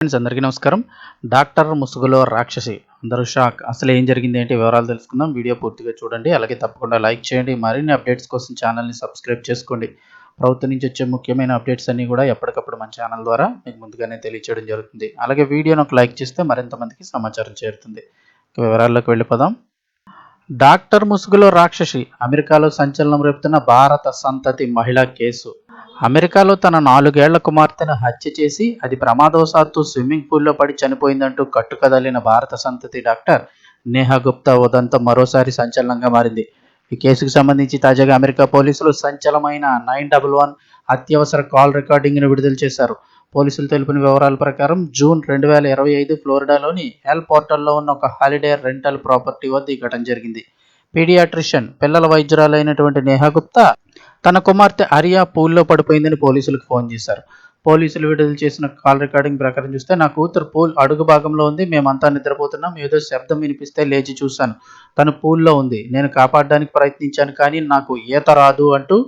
Friends అందరికీ నమస్కారం. Doctor ముసుగులో రాక్షసి అందరూ షాక్. అసలు ఏం జరిగింది ఏంటి వివరాలు తెలుసుకుందాం. వీడియో పూర్తిగా చూడండి. అలాగే తప్పకుండా లైక్ చేయండి. మరిన్ని అప్డేట్స్ కోసం ఛానల్ని సబ్స్క్రైబ్ చేసుకోండి. ప్రభుత్వం నుంచి వచ్చే ముఖ్యమైన అప్డేట్స్ అన్నీ కూడా ఎప్పటికప్పుడు మన ఛానల్ ద్వారా మీకు ముందుగానే తెలియచేయడం జరుగుతుంది. అలాగే వీడియోను ఒక లైక్ చేస్తే మరింత మందికి సమాచారం చేరుతుంది. వివరాల్లోకి వెళ్ళిపోదాం. డాక్టర్ ముసుగులో రాక్షసి అమెరికాలో సంచలనం రేపుతున్న భారత సంతతి మహిళా కేసు. అమెరికాలో తన 4 ఏళ్ల కుమార్తెను హత్య చేసి అది ప్రమాదవశాత్తు స్విమ్మింగ్ పూల్లో పడి చనిపోయిందంటూ కట్టుకదలిన భారత సంతతి డాక్టర్ నేహా గుప్తా ఉదంతం మరోసారి సంచలనంగా మారింది. ఈ కేసుకు సంబంధించి తాజాగా అమెరికా పోలీసులు సంచలనమైన 911 అత్యవసర కాల్ రికార్డింగ్ను విడుదల చేశారు. పోలీసులు తెలిపిన వివరాల ప్రకారం జూన్ 2025 ఫ్లోరిడాలోని ఎల్ పోర్టల్లో ఉన్న ఒక హాలిడే రెంటల్ ప్రాపర్టీ వద్ద ఈ ఘటన జరిగింది. పీడియాట్రిషియన్ పిల్లల వైద్యురాలైనటువంటి నేహా గుప్తా తన కుమార్తె అరియా పూల్లో పడిపోయిందని పోలీసులకు ఫోన్ చేశారు. పోలీసులు విడుదల చేసిన కాల్ రికార్డింగ్ ప్రకారం చూస్తే, నా కూతురు పూల్ అడుగు భాగంలో ఉంది, మేమంతా నిద్రపోతున్నాం, ఏదో శబ్దం వినిపిస్తే లేచి చూశాను, తను పూల్లో ఉంది, నేను కాపాడడానికి ప్రయత్నించాను కానీ నాకు ఈత రాదు అంటూ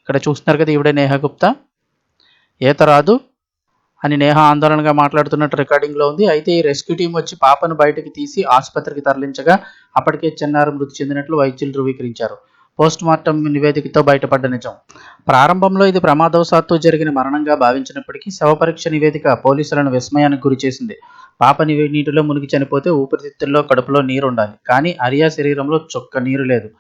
ఇక్కడ చూస్తున్నారు కదా, ఈవిడే నేహా గుప్తా. ఈత రాదు అని నేహా ఆందోళనగా మాట్లాడుతున్నట్టు రికార్డింగ్లో ఉంది. అయితే ఈ రెస్క్యూ టీం వచ్చి పాపను బయటకు తీసి ఆసుపత్రికి తరలించగా అప్పటికే చిన్నారి మృతి చెందినట్లు వైద్యులు ధృవీకరించారు. పోస్ట్ మార్టం నివేదికతో బయటపడ్డ నిజం. ప్రారంభంలో ఇది ప్రమాదవశాత్తు జరిగిన మరణంగా భావించినప్పటికీ శవ పరీక్ష నివేదిక పోలీసులను విస్మయానికి గురిచేసింది. పాప నీటిలో మునిగి చనిపోతే ఊపిరితిత్తుల్లో కడుపులో నీరు ఉండాలి, కానీ అరియా శరీరంలో చుక్క నీరు లేదు.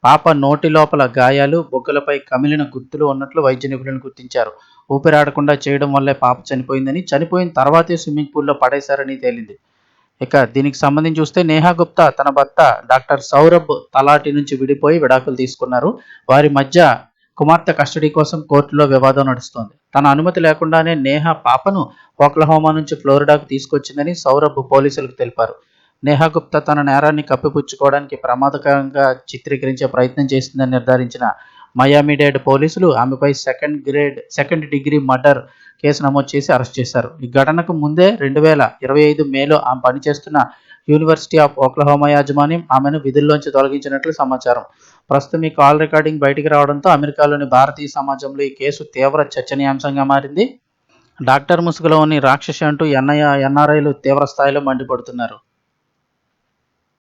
పాప నోటి లోపల గాయాలు, బొగ్గలపై కమిలిన గుర్తులు ఉన్నట్లు వైద్య నిపుణులు గుర్తించారు. ఊపిరాడకుండా చేయడం వల్లే పాప చనిపోయిందని, చనిపోయిన తర్వాతే స్విమ్మింగ్ పూల్లో పడేశారని తేలింది. ఇక దీనికి సంబంధించి చూస్తే, నేహా గుప్తా తన భర్త డాక్టర్ సౌరభ్ తలాటి నుంచి విడిపోయి విడాకులు తీసుకున్నారు. వారి మధ్య కుమార్తె కస్టడీ కోసం కోర్టులో వివాదం నడుస్తోంది. తన అనుమతి లేకుండానే నేహా పాపను ఓక్లహోమా నుంచి ఫ్లోరిడాకు తీసుకొచ్చిందని సౌరభ్ పోలీసులకు తెలిపారు. నేహా గుప్తా తన నేరాన్ని కప్పిపుచ్చుకోవడానికి ప్రమాదకరంగా చిత్రీకరించే ప్రయత్నం చేసిందని నిర్ధారించిన మయామి-డేడ్ పోలీసులు ఆమెపై సెకండ్ డిగ్రీ మర్డర్ కేసు నమోదు చేసి అరెస్ట్ చేశారు. ఈ ఘటనకు ముందే 2025 మేలో ఆమె పనిచేస్తున్న యూనివర్సిటీ ఆఫ్ ఓక్లహోమా యాజమాన్యం ఆమెను విధుల్లోంచి తొలగించినట్లు సమాచారం. ప్రస్తుతం ఈ కాల్ రికార్డింగ్ బయటికి రావడంతో అమెరికాలోని భారతీయ సమాజంలో ఈ కేసు తీవ్ర చర్చనీయాంశంగా మారింది. డాక్టర్ ముసుగులో ఉన్న రాక్షసి అంటూ ఎన్ఆర్ఐలు తీవ్ర స్థాయిలో మండిపడుతున్నారు.